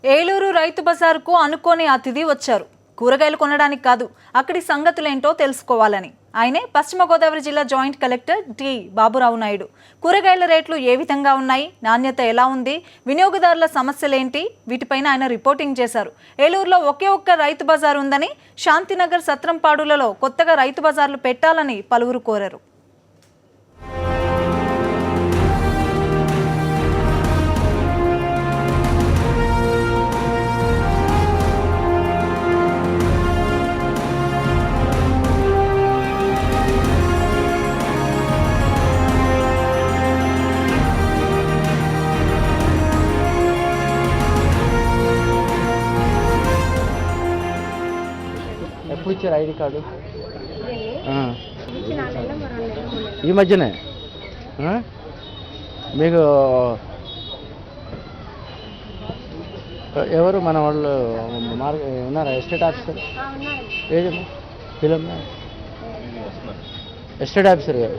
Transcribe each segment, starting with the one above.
ఏలూరు రైతు బజారుకు అనుకోని అతిథి వచ్చారు. కూరగాయలు కొనడానికి కాదు, అక్కడి సంగతులేంటో తెలుసుకోవాలని. ఆయనే పశ్చిమ గోదావరి జిల్లా joint collector T Baburao Naidu. కూరగాయల రేట్లు ఏ విధంగా ఉన్నాయి, నాణ్యత ఎలా ఉంది, వినియోగదారుల సమస్యలేంటి, వీటిపైన ఆయన రిపోర్టింగ్ చేశారు. ఏలూరులో ఒకే ఒక్క రైతు బజార్ ఉందని, శాంతినగర్, సత్రంపాడులలో కొత్తగా రైతు బజార్లు పెట్టాలని పలువురు కోరారు. ఎప్పుడు ఇచ్చారు ఐడి కార్డు? ఈ మధ్యనే మీకు ఎవరు మన వాళ్ళు ఉన్నారా? ఎస్టేట్ ఆఫీసర్ ఏదమ్మా పిల్లమ్మా ఎస్టేట్ ఆఫీసర్ గారు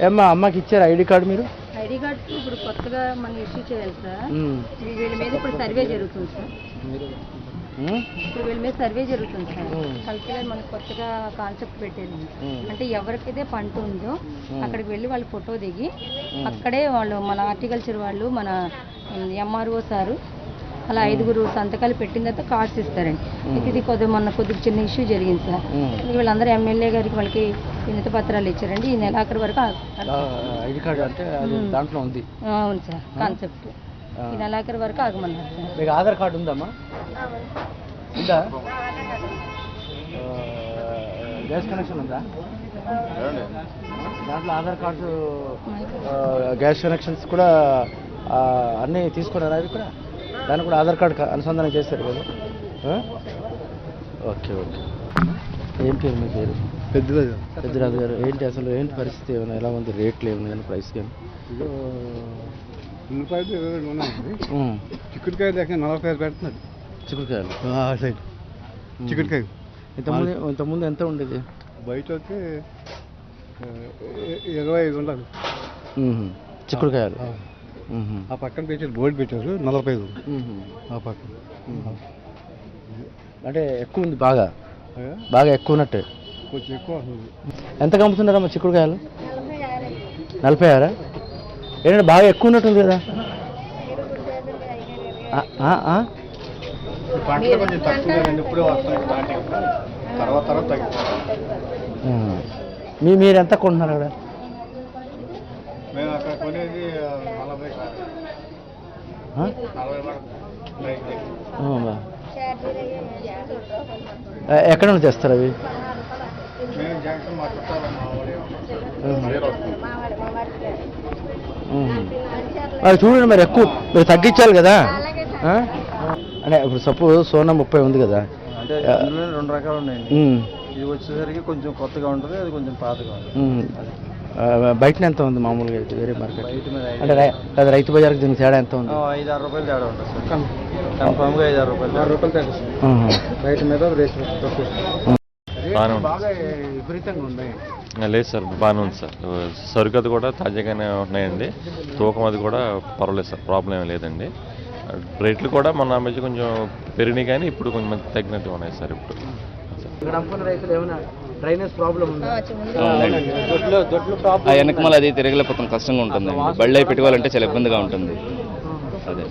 ఏమ్మా అమ్మకి ఇచ్చారు ఐడి కార్డు? మీరు ఐడి కార్డు ఇప్పుడు కొత్తగా మనం ఇష్యూ చేయాలి సార్. వీళ్ళ మీద ఇప్పుడు సర్వే జరుగుతుంది సార్. ఇప్పుడు వీళ్ళ మీద సర్వే జరుగుతుంది సార్. కలెక్టర్ మనకు కొత్తగా కాన్సెప్ట్ పెట్టేది. అంటే ఎవరికైతే పంట ఉందో అక్కడికి వెళ్ళి వాళ్ళు ఫోటో దిగి అక్కడే వాళ్ళు మన హార్టికల్చర్ వాళ్ళు, మన ఎంఆర్ఓ సారు అలా 5 సంతకాలు పెట్టిన తర్వాత కార్డ్స్ ఇస్తారండి. ఇది కొద్దిగా చిన్న ఇష్యూ జరిగింది సార్. వీళ్ళందరూ ఎమ్మెల్యే గారికి వాళ్ళకి వినతి పత్రాలు ఇచ్చారండి. ఈ నెలాఖరు వరకు ఐడి కార్డు అంటే దాంట్లో ఉంది. అవును సార్, కాన్సెప్ట్ ఈ నెలాఖరు వరకు ఆగమన్నారు సార్. మీకు ఆధార్ కార్డు ఉందమ్మా? ఉందా? గ్యాస్ కనెక్షన్ ఉందా? దాంట్లో ఆధార్ కార్డు, గ్యాస్ కనెక్షన్స్ కూడా అన్నీ తీసుకున్నారా? అవి కూడా దాన్ని కూడా ఆధార్ కార్డు అనుసంధానం చేస్తారు కదా? Okay okay. ఏం పేరు మీ పేరు? పెద్దరాజు గారు. ఏంటి అసలు ఏంటి పరిస్థితి? ఏమైనా ఎలా ఉంది? రేట్లు ఏమైనా కానీ, ప్రైస్ కానీ? ఉల్లిపాయలు 22 ఉన్నాయండి. చిక్కుడుకాయలు దగ్గర 45 పెడుతున్నాడు. చిక్కుడుకాయలు సైడ్ చిక్కుడుకాయ ఇంతకుముందు ఎంత ఉండేది? బయట అయితే 25 ఉండాలి చిక్కుడుకాయలు. ఆ పక్కన పెట్టారు, బోర్డు పెట్టారు 45. ఆ పక్కన అంటే ఎక్కువ ఉంది, బాగా ఎక్కువ ఉన్నట్టే. కొంచెం ఎక్కువ వస్తుంది. ఎంతకు అమ్ముతున్నారమ్మా చిక్కుడుకాయలు? 46. ఏంటంటే బాగా ఎక్కువ ఉన్నట్టుంది కదా? పంటలు కొంచెం తక్కువ కదండి, ఇప్పుడే వస్తాయి స్టార్టింగ్, తర్వాత తగ్గుతాయి. మీరు ఎంత కొంటున్నారు అక్కడ? మేము అక్కడ కొనేది 40 ఎక్కడ నుంచి తెస్తారు అవి? మేము జాగ్రత్త మా చుట్టాలు అది చూడండి, మరి ఎక్కువ మీరు తగ్గించాలి కదా. అంటే ఇప్పుడు సపోజ్ సోనా 30 ఉంది కదా, అంటే 2 రకాలు ఉన్నాయండి. ఇది వచ్చేసరికి కొంచెం కొత్తగా ఉంటుంది, అది కొంచెం పాతగా ఉంటుంది. బయట ఎంత ఉంది మామూలుగా అయితే వేరే మార్కెట్? అంటే రైతు బజార్కి దీనికి తేడా ఎంత ఉంది? 5-6 రూపాయలు తేడా ఉంటుంది సార్. కన్ఫామ్గా 5-6 రూపాయలు తేడా. రైతు మీద బాగా విపరీతంగా ఉన్నాయి. లేదు సార్, బాగానే ఉంది సార్. సరుకు అది కూడా తాజాగానే ఉన్నాయండి. తూకం అది కూడా పర్వాలేదు సార్, ప్రాబ్లం ఏమి లేదండి. రేట్లు కూడా మొన్న మధ్య కొంచెం పెరిగినాయి, కానీ ఇప్పుడు కొంచెం మంది తగ్గినట్టు ఉన్నాయి సార్. ఇప్పుడు ఇక్కడ అమ్ముకున్న రైతులు ఏమైనా డ్రైనేజ్ ప్రాబ్లం ఉందా? వెనకమాల అది తిరగలేకపోతాం, కష్టంగా ఉంటుంది. బళ్ళై పెట్టుకోవాలంటే చాలా ఇబ్బందిగా ఉంటుంది. అదే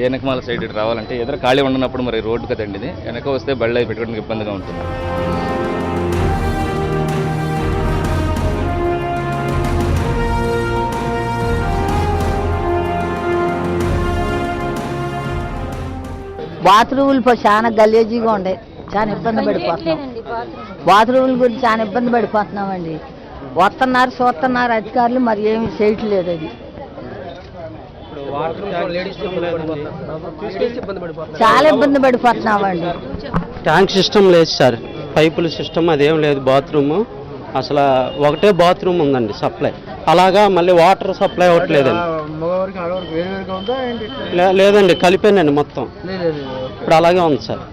వెనకమాల సైడ్ ఇటు రావాలంటే ఎదురు ఖాళీ ఉండనప్పుడు మరి రోడ్డు కదండి ఇది, వెనక వస్తే బళ్ళై పెట్టుకోవడానికి ఇబ్బందిగా ఉంటుంది. బాత్రూములు చాలా గలీజీగా ఉండే, చాలా ఇబ్బంది పడిపోతున్నాం. బాత్రూముల గురించి చాలా ఇబ్బంది పడిపోతున్నామండి. వస్తున్నారు, చూస్తున్నారు అధికారులు, మరి ఏమి చేయట్లేదు. అది చాలా ఇబ్బంది పడిపోతున్నామండి. ట్యాంక్ సిస్టమ్ లేదు సార్, పైపుల సిస్టమ్ అదేం లేదు. బాత్రూము అసలు ఒకటే బాత్రూమ్ ఉందండి సప్లై, అలాగా మళ్ళీ వాటర్ సప్లై అవ్వట్లేదండి. లేదండి, కలిపానండి మొత్తం. ఇప్పుడు అలాగే ఉంది సార్.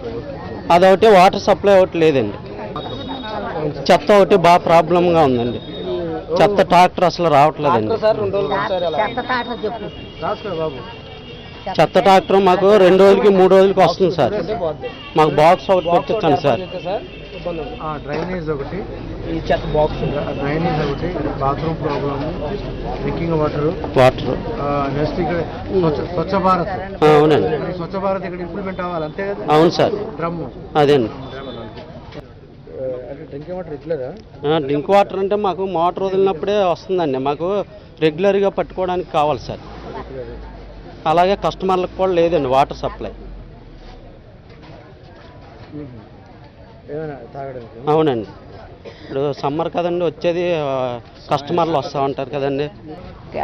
అదొకటి వాటర్ సప్లై ఒకటి లేదండి. చెత్త ఒకటి బాగా ప్రాబ్లంగా ఉందండి. చెత్త ట్రాక్టర్ అసలు రావట్లేదండి. చెత్త ట్రాక్టర్ మాకు 2 రోజులకి 3 రోజులకి వస్తుంది సార్. మాకు బాక్స్ ఒకటి పెట్టించండి సార్. డ్రైనేజ్ ఒకటి, ఈ చెత్త బాక్స్, డ్రైనేజ్ ఒకటి, bathroom problem, drinking water, next ఇక్కడ స్వచ్ఛ భారత్. అవునండి, స్వచ్ఛ భారత్ ఇక్కడ ఇంప్లిమెంట్ అవ్వాలి అంతే కదా. అవును సార్, డ్రమ్ అదేండి. అంటే డ్రింకింగ్ వాటర్ ఇట్లేదా? డ్రింక్ వాటర్ అంటే మాకు మోటార్ వదిలినప్పుడే వస్తుందండి. మాకు రెగ్యులర్గా పట్టుకోవడానికి కావాలి సార్. అలాగే కస్టమర్లకు కూడా లేదండి వాటర్ సప్లై. ఏమైనా తాగడానికి? అవునండి, ఇప్పుడు సమ్మర్ కదండి వచ్చేది, కస్టమర్లు వస్తూ ఉంటారు కదండి.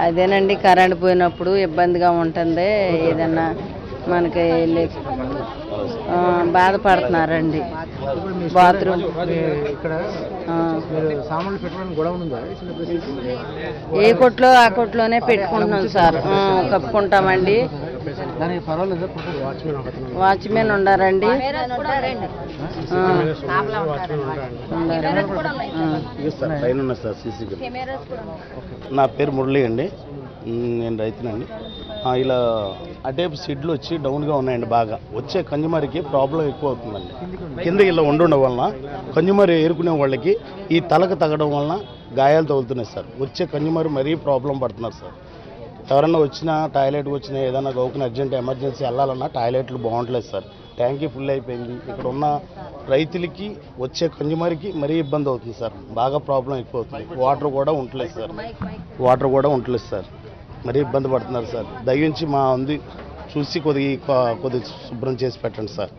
అదేనండి, కరెంట్ పోయినప్పుడు ఇబ్బందిగా ఉంటుంది. ఏదన్నా మనకి బాధపడుతున్నారండి. బాత్రూమ్ ఇక్కడ సామాన్లు పెట్టుకోవడానికి గొడవ ఉందా? ఏ కొట్లో ఆ కొట్లోనే పెట్టుకుంటున్నాం సార్. కప్పుకుంటామండి. దానికి పర్వాలేదు. వాచ్మెన్ ఉండారండి. నా పేరు మురళి అండి, నేను రైతునండి. ఇలా అటేపు సిడ్లు వచ్చి డౌన్గా ఉన్నాయండి. బాగా వచ్చే కన్జ్యూమర్కి ప్రాబ్లం ఎక్కువ అవుతుందండి. కింద ఇలా ఉండడం వలన కన్జ్యూమర్ ఏరుకునే వాళ్ళకి ఈ తలకు తగ్గడం వలన గాయాలు తగులుతున్నాయి సార్. వచ్చే కన్జ్యూమర్ మరీ ప్రాబ్లం పడుతున్నారు సార్. ఎవరన్నా వచ్చినా, టాయిలెట్కి వచ్చినా, ఏదైనా గౌకుని అర్జెంట్ ఎమర్జెన్సీ వెళ్ళాలన్నా టాయిలెట్లు బాగుంటలేదు సార్. ట్యాంకీ ఫుల్ అయిపోయింది. ఇక్కడ ఉన్న రైతులకి, వచ్చే కన్జ్యూమర్కి మరీ ఇబ్బంది అవుతుంది సార్. బాగా ప్రాబ్లం ఎక్కువ అవుతుంది. వాటర్ కూడా ఉండలేదు సార్. మరీ ఇబ్బంది పడుతున్నారు సార్. దయించి మా ఉంది చూసి కొద్దిగా శుభ్రం చేసి పెట్టండి సార్.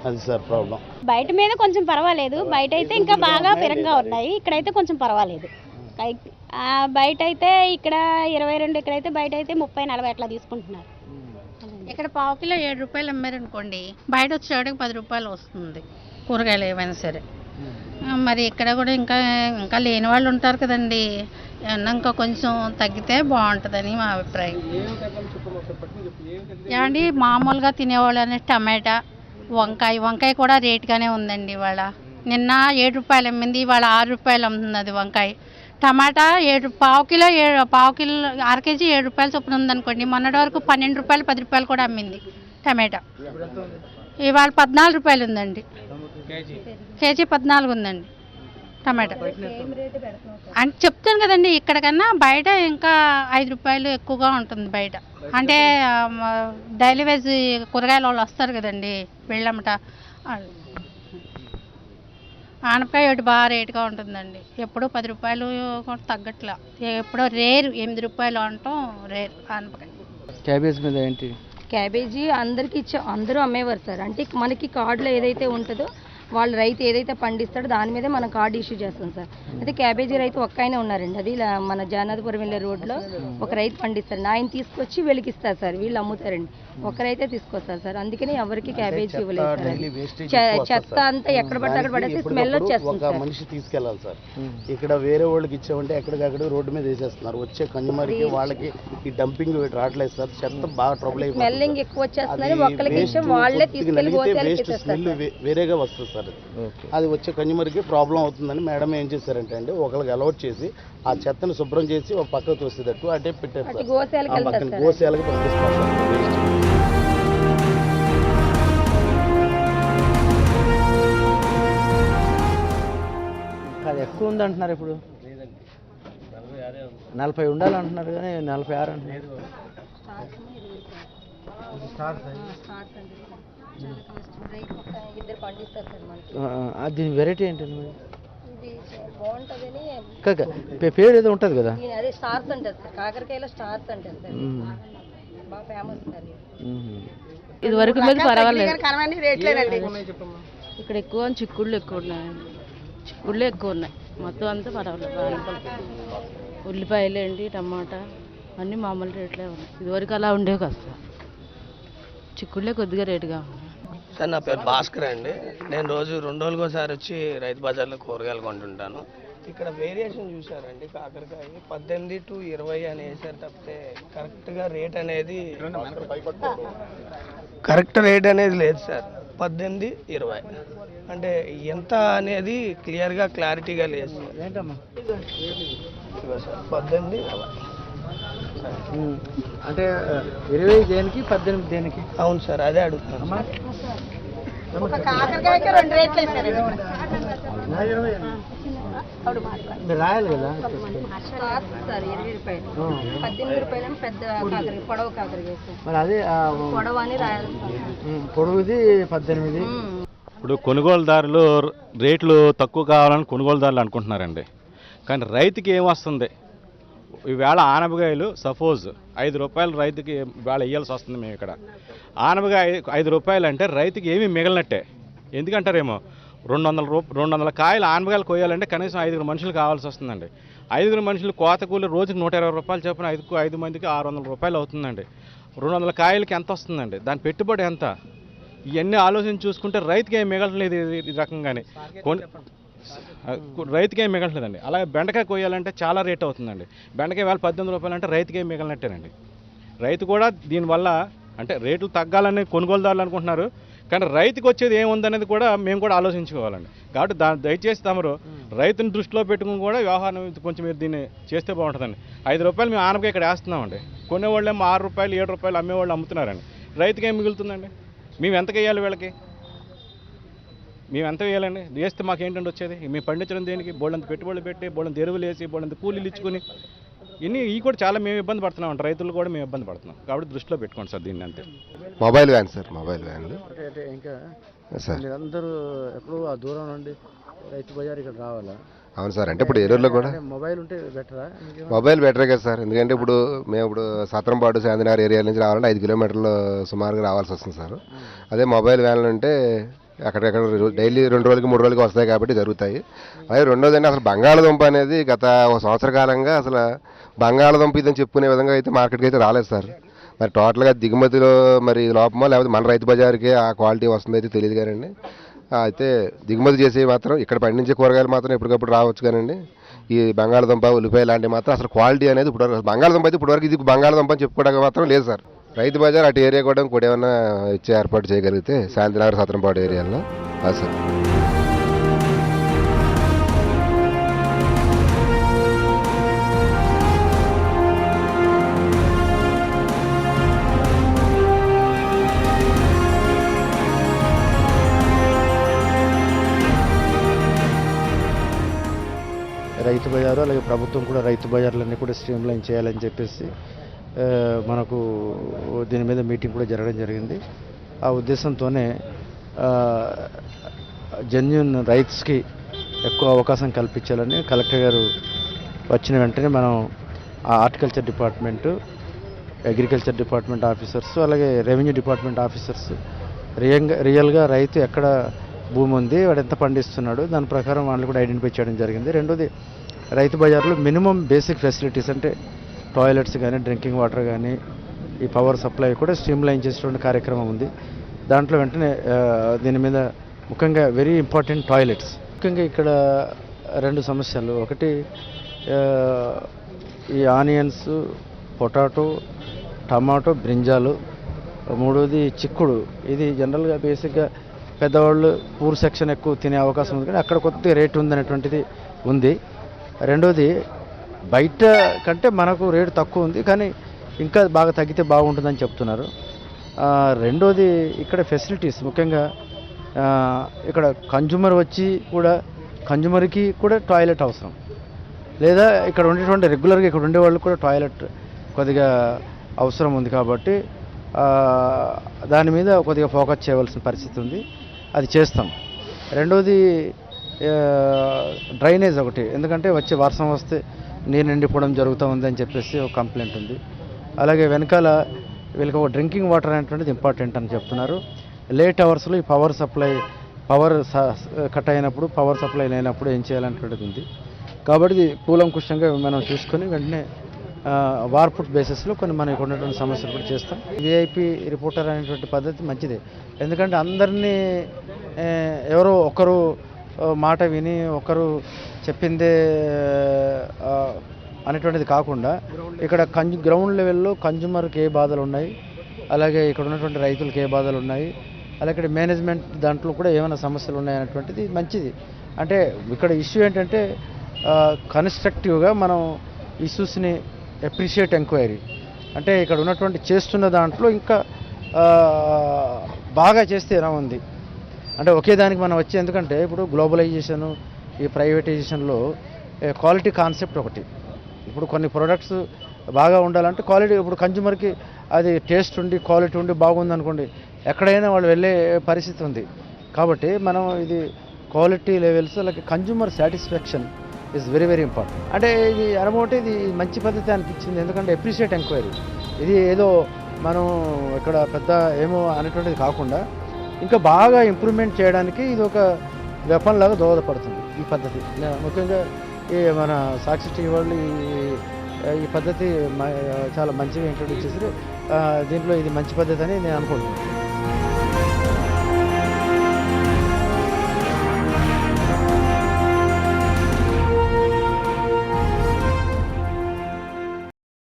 అది సార్ ప్రాబ్లం. బయట మీద కొంచెం పర్వాలేదు, బయట అయితే ఇంకా బాగా పెరగ్గా ఉన్నాయి. ఇక్కడైతే కొంచెం పర్వాలేదు. బయట అయితే ఇక్కడ 22, ఇక్కడైతే బయట అయితే 30-40 అట్లా తీసుకుంటున్నారు. ఇక్కడ పావు కిలో 7 రూపాయలు అమ్మారనుకోండి, బయట వచ్చేవాడికి 10 రూపాయలు వస్తుంది కూరగాయలు ఏమైనా సరే. మరి ఇక్కడ కూడా ఇంకా లేని వాళ్ళు ఉంటారు కదండి. ఏమన్నా ఇంకా కొంచెం తగ్గితే బాగుంటుందని మా అభిప్రాయం. ఏమండి, మామూలుగా తినేవాళ్ళు అనే టమాటా, వంకాయ కూడా రేటుగానే ఉందండి. ఇవాళ నిన్న 7 రూపాయలు అమ్మింది, ఇవాళ 6 రూపాయలు అమ్ముతుంది అది వంకాయ. టమాటా పావు కిలో అర కేజీ 7 రూపాయలు చొప్పున ఉందనుకోండి. మొన్నటి వరకు 12 రూపాయలు 10 రూపాయలు కూడా అమ్మింది టమాటా. ఇవాళ 14 రూపాయలు ఉందండి. కేజీ 14 ఉందండి టమాటా. అంటే చెప్తాను కదండి, ఇక్కడ కన్నా బయట ఇంకా 5 రూపాయలు ఎక్కువగా ఉంటుంది బయట. అంటే డైలీ వేజ్ కూరగాయల వాళ్ళు వస్తారు కదండి వెళ్ళమట. ఆనపకాయ ఒకటి బాగా రేటుగా ఉంటుందండి. ఎప్పుడూ 10 రూపాయలు కూడా తగ్గట్లా. ఎప్పుడో రేరు 8 రూపాయలు అంటాం, రేరు ఆనపకాయ. క్యాబేజ్ మీద ఏంటి? క్యాబేజీ అందరికీ అందరూ అమ్మేవారు సార్. అంటే మనకి కార్డులో ఏదైతే ఉంటుందో, వాళ్ళు రైతు ఏదైతే పండిస్తాడో దాని మీదే మనం కార్డు ఇష్యూ చేస్తాం సార్. అయితే క్యాబేజీ రైతు ఒక్క ఆయనే ఉన్నారండి. అది మన జానాథపురం వెళ్ళే రోడ్లో ఒక రైతు పండిస్తారు. ఆయన తీసుకొచ్చి వీళ్ళకి ఇస్తారు సార్. వీళ్ళు అమ్ముతారండి. ఒకరైతే తీసుకొస్తారు సార్. అందుకని ఎవరికి క్యాబేజీ ఇవ్వలేదు సార్. చెత్త అంతా ఎక్కడ పడితే అక్కడ పడేసి స్మెల్ వచ్చేస్తుంది సార్. మనిషి తీసుకెళ్ళాలి సార్. ఇక్కడ వేరే వాళ్ళకి ఇచ్చామంటే ఎక్కడికక్కడ రోడ్డు మీద వేసేస్తున్నారు. వచ్చే కన్జ్యూమర్కి వాళ్ళకి ఈ డంపింగ్ రావట్లేదు సార్. చెత్త బాగా ట్రబుల్ అయిపోతుంది. స్మెల్లింగ్ ఎక్కువ వచ్చేస్తుందని ఒక్కరికి ఇష్టం, వాళ్ళే తీసుకెళ్ళి వేరేగా వస్తుంది సార్. అది వచ్చే కన్జ్యూమర్కి ప్రాబ్లం అవుతుందని మేడం ఏం చేశారంటే అండి, ఒకరికి అలౌట్ చేసి ఆ చెత్తను శుభ్రం చేసి ఒక పక్కకు తోసేటట్టు అంటే పెట్టారు సార్. గోశాలకు పంపిస్తారు సార్. అది ఎక్కువ ఉంది అంటున్నారు. ఇప్పుడు 40 ఉండాలంటున్నారు కానీ 46 అంటున్నారు. దీని వెరైటీ ఏంటండి? పేరు ఏదో ఉంటుంది కదా. అదే స్టార్స్ అంటారు సార్. కాకరకాయలో స్టార్స్ అంటారు సార్. బాగా ఫేమస్ సార్. ఇది వరకు మీద పర్వాలేదు. ఇక్కడ ఎక్కువ చిక్కుళ్ళు ఎక్కువ ఉన్నాయండి. చిక్కుళ్ళు ఎక్కువ ఉన్నాయి. మొత్తం అంతా పర్వాలేదు. ఉల్లిపాయలు ఏంటి, టమాటా అన్నీ మామూలు రేట్లే ఉన్నాయి. ఇదివరకు అలా ఉండేవి కదా సార్. చిక్కుళ్ళే కొద్దిగా రేటుగా ఉన్నాయి. సార్ నా పేరు భాస్కర్ అండి. నేను రోజు 2 రోజులకోసారి వచ్చి రైతు బజార్లో కూరగాయలు కొంటుంటాను. ఇక్కడ వేరియేషన్ చూసారండి, కాకరకాయ 18 to 20 అని వేసారు తప్పితే కరెక్ట్ రేట్ అనేది లేదు సార్. 18, 20 అంటే ఎంత అనేది క్లియర్గా క్లారిటీగా లేదు సార్. 18, 20 అంటే 20 దేనికి 18 దేనికి? అవును సార్, అదే అడుగుతున్నాను. మీరు రాయాలి కదా. సార్ 20 రూపాయలు, 18 రూపాయలు పెద్ద కాకరకాయ, పొడవు కాకరకాయ సార్. మరి అదే పొడవు అని రాయాలి సార్. పొడవుది 18. ఇప్పుడు కొనుగోలుదారులు రేట్లు తక్కువ కావాలని కొనుగోలుదారులు అనుకుంటున్నారండి. కానీ రైతుకి ఏమొస్తుంది? ఈవేళ ఆనపకాయలు సపోజ్ 5 రూపాయలు రైతుకి ఇవాళ ఇవ్వాల్సి వస్తుంది. మేము ఇక్కడ ఆనపకాయ 5 రూపాయలు అంటే రైతుకి ఏమీ మిగలనట్టే. ఎందుకంటారేమో 200 కాయలు ఆనపకాయలు కోయాలంటే కనీసం 5 మనుషులు కావాల్సి వస్తుందండి. 5 మనుషులు కోత కూలి రోజుకి 120 రూపాయలు చొప్పున 5 మందికి 600 రూపాయలు అవుతుందండి. 200 కాయలకి ఎంత వస్తుందండి? దాని పెట్టుబడి ఎంత? ఇవన్నీ ఆలోచన చూసుకుంటే రైతుకి ఏం మిగలట్లేదు. ఈ రకంగానే రైతుకి ఏం మిగలట్లేదండి. అలాగే బెండకాయ కోయాలంటే చాలా రేట్ అవుతుందండి. బెండకాయ వేళ 18 రూపాయలు అంటే రైతుకి ఏం మిగలనట్టేనండి. రైతు కూడా దీనివల్ల అంటే రేట్లు తగ్గాలని కొనుగోలుదారులు అనుకుంటున్నారు. కానీ రైతుకి వచ్చేది ఏముందనేది కూడా మేము కూడా ఆలోచించుకోవాలండి. కాబట్టి దయచేసి తమరు రైతుని దృష్టిలో పెట్టుకుని కూడా వ్యవహారం కొంచెం మీరు దీన్ని చేస్తే బాగుంటుందండి. 5 రూపాయలు మేము ఆనపకాయ ఇక్కడ వేస్తున్నామండి. కొనేవాళ్ళేమో 6 రూపాయలు 7 రూపాయలు అమ్మేవాళ్ళు అమ్ముతున్నారండి. రైతుకి ఏం మిగులుతుందండి? మేము ఎంత వేయాలి వీళ్ళకి? మేము ఎంత వేయాలండి? వేస్తే మాకు ఏంటంటే వచ్చేది? మేము పండించడం దేనికి? బోళ్ళంత పెట్టుబడులు పెట్టి, బోళ్ళంత ఎరువులు వేసి, బోళ్ళంత కూలీలు ఇచ్చుకొని ఇవి కూడా చాలా మేము ఇబ్బంది పడుతున్నాం అంట. రైతులు కూడా మేము ఇబ్బంది పడుతున్నాం. కాబట్టి దృష్టిలో పెట్టుకోండి సార్ దీన్ని. అంతే. మొబైల్ వ్యాన్ సార్, మొబైల్ వ్యాన్లు ఇంకా సార్. మీరందరూ ఎప్పుడు ఆ దూరం నుండి రైతు బజార్ ఇక్కడ రావాలా? అవును సార్. అంటే ఇప్పుడు ఏలూరులో కూడా మొబైల్ ఉంటే బెటరా? మొబైల్ బెటరే కదా సార్. ఎందుకంటే మేము ఇప్పుడు సత్రంపాడు శాంతినగర్ ఏరియా నుంచి రావాలంటే 5 కిలోమీటర్లు సుమారుగా రావాల్సి వస్తుంది సార్. అదే మొబైల్ వ్యాన్లు ఉంటే అక్కడెక్కడ డైలీ 2 రోజులకి 3 రోజులకి వస్తాయి కాబట్టి జరుగుతాయి. అలాగే రెండోదండి, అసలు బంగాళదుంప అనేది గత 1 సంవత్సర కాలంగా అసలు బంగాళదుంప ఇదని చెప్పుకునే విధంగా అయితే మార్కెట్కి అయితే రాలేదు సార్. మరి టోటల్గా దిగుమతిలో మరి లోపమో లేకపోతే మన రైతు బజార్కి ఆ క్వాలిటీ వస్తుందో అయితే తెలియదు కానండి. అయితే దిగుమతి చేసి మాత్రం ఇక్కడ పండించే కూరగాయలు మాత్రం ఎప్పటికప్పుడు రావచ్చు కానండి. ఈ బంగాళదుంప, ఉల్లిపాయ లాంటివి మాత్రం అసలు క్వాలిటీ అనేది ఇప్పుడు బంగాళదుంప అయితే ఇప్పటివరకు ఇది బంగాళదుంప అని చెప్పుకోవడానికి మాత్రం లేదు సార్. రైతు బజార్ అటు ఏరియా కూడా ఇంకోటి ఏమైనా ఇచ్చే ఏర్పాటు చేయగలిగితే శాంతినగర్ సత్రంపాడు ఏరియాలో అది సార్. రైతు బజారు అలాగే ప్రభుత్వం కూడా రైతు బజార్లన్నీ కూడా స్ట్రీమ్లైన్ చేయాలని చెప్పేసి మనకు దీని మీద మీటింగ్ కూడా జరగడం జరిగింది. ఆ ఉద్దేశంతోనే జెన్యూన్ రైట్స్కి ఎక్కువ అవకాశం కల్పించాలని కలెక్టర్ గారు వచ్చిన వెంటనే మనం ఆ horticulture department, agriculture department officers అలాగే రెవెన్యూ డిపార్ట్మెంట్ ఆఫీసర్స్ రియల్గా రైతు ఎక్కడ భూమి ఉంది, వాడు ఎంత పండిస్తున్నాడు, దాని ప్రకారం వాళ్ళు కూడా ఐడెంటిఫై చేయడం జరిగింది. రెండోది, రైతు బజార్లో మినిమం బేసిక్ ఫెసిలిటీస్ అంటే టాయిలెట్స్ కానీ, డ్రింకింగ్ వాటర్ కానీ, ఈ పవర్ సప్లై కూడా స్ట్రీమ్లైన్ చేసేటువంటి కార్యక్రమం ఉంది. దాంట్లో వెంటనే దీని మీద ముఖ్యంగా వెరీ ఇంపార్టెంట్ టాయిలెట్స్. ముఖ్యంగా ఇక్కడ 2 సమస్యలు. ఒకటి ఈ ఆనియన్స్, పొటాటో, టమాటో, బ్రింజాలు. మూడోది చిక్కుడు. ఇది జనరల్గా బేసిక్గా పెద్దవాళ్ళు పూర్ సెక్షన్ ఎక్కువ తినే అవకాశం ఉంది, కానీ అక్కడ కొద్దిగా రేటు ఉందనేటువంటిది ఉంది. రెండోది, బయట కంటే మనకు రేటు తక్కువ ఉంది, కానీ ఇంకా బాగా తగ్గితే బాగుంటుందని చెప్తున్నారు. రెండోది, ఇక్కడ ఫెసిలిటీస్ ముఖ్యంగా ఇక్కడ కన్జ్యూమర్కి కూడా టాయిలెట్ అవసరం, లేదా ఇక్కడ ఉండేటువంటి రెగ్యులర్గా ఇక్కడ ఉండేవాళ్ళు కూడా టాయిలెట్ కొద్దిగా అవసరం ఉంది. కాబట్టి దాని మీద కొద్దిగా ఫోకస్ చేయవలసిన పరిస్థితి ఉంది. అది చేస్తాం. రెండోది, డ్రైనేజ్ ఒకటి. ఎందుకంటే వచ్చే వర్షం వస్తే నీరు నిండిపోవడం జరుగుతూ ఉంది అని చెప్పేసి ఒక కంప్లైంట్ ఉంది. అలాగే వెనకాల వీళ్ళకి ఒక డ్రింకింగ్ వాటర్ అనేటువంటిది ఇంపార్టెంట్ అని చెప్తున్నారు. లేట్ అవర్స్లో ఈ పవర్ కట్ అయినప్పుడు, పవర్ సప్లై లేనప్పుడు ఏం చేయాలనేటువంటిది ఉంది. కాబట్టి ఇది కూలంకుషంగా మనం చూసుకొని వెంటనే వార్పుట్ బేసిస్లో కొన్ని మనకు ఉన్నటువంటి సమస్యలు కూడా చేస్తాం. విఐపి రిపోర్టర్ అనేటువంటి పద్ధతి మంచిదే. ఎందుకంటే అందరినీ ఎవరో ఒకరు మాట విని ఒకరు చెప్పిందే అనేటువంటిది కాకుండా ఇక్కడ గ్రౌండ్ లెవెల్లో కన్జ్యూమర్కి ఏ బాధలు ఉన్నాయి, అలాగే ఇక్కడ ఉన్నటువంటి రైతులకు ఏ బాధలు ఉన్నాయి, అలాగే ఇక్కడ మేనేజ్మెంట్ దాంట్లో కూడా ఏమైనా సమస్యలు ఉన్నాయనేటువంటిది మంచిది. అంటే ఇక్కడ ఇష్యూ ఏంటంటే కన్స్ట్రక్టివ్గా మనం ఇష్యూస్ని అప్రిషియేట్ ఎంక్వైరీ. అంటే ఇక్కడ ఉన్నటువంటి చేస్తున్న దాంట్లో ఇంకా బాగా చేస్తే ఎలా ఉంది అంటే ఒకే దానికి మనం వచ్చి, ఎందుకంటే ఇప్పుడు గ్లోబలైజేషను ఈ ప్రైవేటైజేషన్లో క్వాలిటీ కాన్సెప్ట్ ఒకటి. ఇప్పుడు కొన్ని ప్రోడక్ట్స్ బాగా ఉండాలంటే క్వాలిటీ, ఇప్పుడు కన్జ్యూమర్కి అది టేస్ట్ ఉండి క్వాలిటీ ఉండి బాగుంది అనుకోండి, ఎక్కడైనా వాళ్ళు వెళ్ళే పరిస్థితి ఉంది. కాబట్టి మనం ఇది క్వాలిటీ లెవెల్స్ అలాగే consumer satisfaction is very very important. అంటే ఇది అనుభవం ఇది మంచి పద్ధతి అనిపించింది, ఎందుకంటే అప్రిషియేట్ ఎంక్వైరీ. ఇది ఏదో మనం ఇక్కడ పెద్ద ఏమో అనేటువంటిది కాకుండా ఇంకా బాగా ఇంప్రూవ్మెంట్ చేయడానికి ఇది ఒక వెపన్ లాగా దోహదపడుతుంది ఈ పద్ధతి. ముఖ్యంగా ఈ మన సాక్షి టీవీ వాళ్ళు ఈ పద్ధతి చాలా మంచిగా ఇంట్రొడ్యూస్ చేసి దీంట్లో ఇది మంచి పద్ధతి అని నేను అనుకుంటున్నాను.